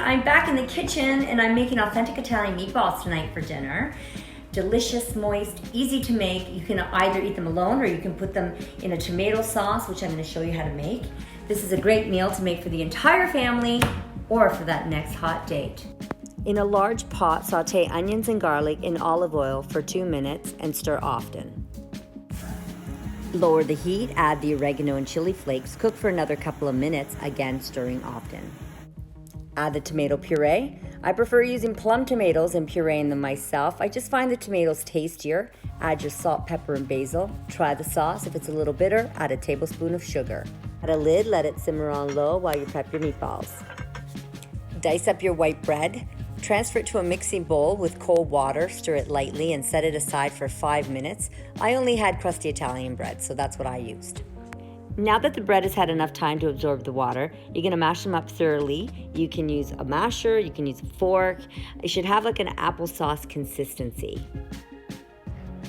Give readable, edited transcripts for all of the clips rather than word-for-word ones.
I'm back in the kitchen and I'm making authentic Italian meatballs tonight for dinner. Delicious, moist, easy to make. You can either eat them alone or you can put them in a tomato sauce, which I'm going to show you how to make. This is a great meal to make for the entire family or for that next hot date. In a large pot, sauté onions and garlic in olive oil for 2 minutes and stir often. Lower the heat, add the oregano and chili flakes, cook for another couple of minutes, again stirring often. Add the tomato puree. I prefer using plum tomatoes and pureeing them myself. I just find the tomatoes tastier. Add your salt, pepper, and basil. Try the sauce. If it's a little bitter, add a tablespoon of sugar. Add a lid, let it simmer on low while you prep your meatballs. Dice up your white bread. Transfer it to a mixing bowl with cold water, stir it lightly, and set it aside for 5 minutes. I only had crusty Italian bread, so that's what I used. Now that the bread has had enough time to absorb the water, you're gonna mash them up thoroughly. You can use a masher, you can use a fork. It should have like an applesauce consistency.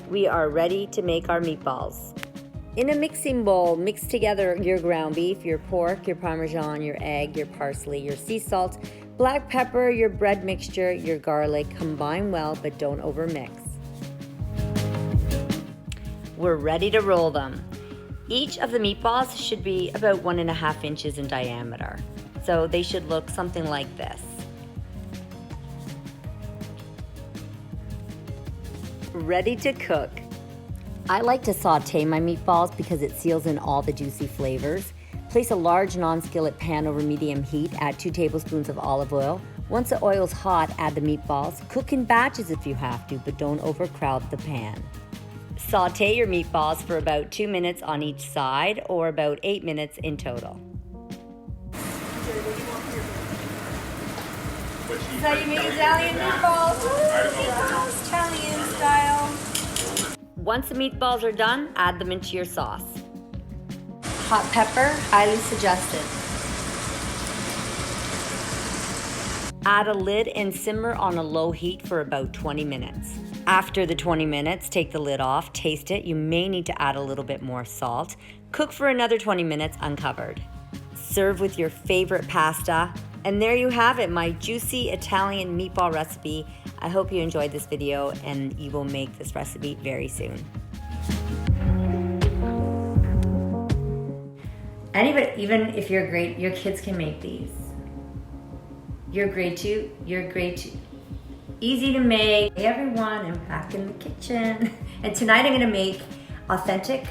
We are ready to make our meatballs. In a mixing bowl, mix together your ground beef, your pork, your Parmesan, your egg, your parsley, your sea salt, black pepper, your bread mixture, your garlic. Combine well, but don't overmix. We're ready to roll them. Each of the meatballs should be about 1.5 inches in diameter. So they should look something like this. Ready to cook. I like to saute my meatballs because it seals in all the juicy flavors. Place a large non-skillet pan over medium heat, add 2 tablespoons of olive oil. Once the oil's hot, add the meatballs. Cook in batches if you have to, but don't overcrowd the pan. Saute your meatballs for about 2 minutes on each side, or about 8 minutes in total. So you make Italian meatballs. Yes, Italian style. Once the meatballs are done, add them into your sauce. Hot pepper, highly suggested. Add a lid and simmer on a low heat for about 20 minutes. After the 20 minutes, take the lid off, taste it. You may need to add a little bit more salt. Cook for another 20 minutes uncovered. Serve with your favorite pasta. And there you have it, my juicy Italian meatball recipe. I hope you enjoyed this video and you will make this recipe very soon. Anybody, even if you're great, your kids can make these. You're great too, you're great too. Easy to make. Hey everyone, I'm back in the kitchen. And tonight I'm gonna make authentic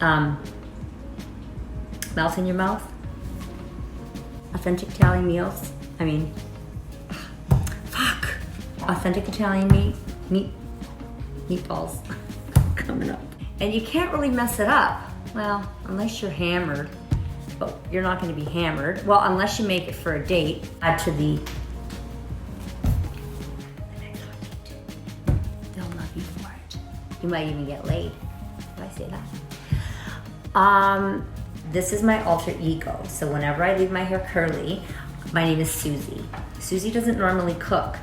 melt in your mouth. Authentic Italian meals. I mean, fuck. Authentic Italian meatballs coming up. And you can't really mess it up. Well, unless you're hammered. But you're not going to be hammered. Well, unless you make it for a date. Add to the next hot date. They'll love you for it. You might even get laid. Did I say that? This is my alter ego. So whenever I leave my hair curly, my name is Susie. Susie doesn't normally cook.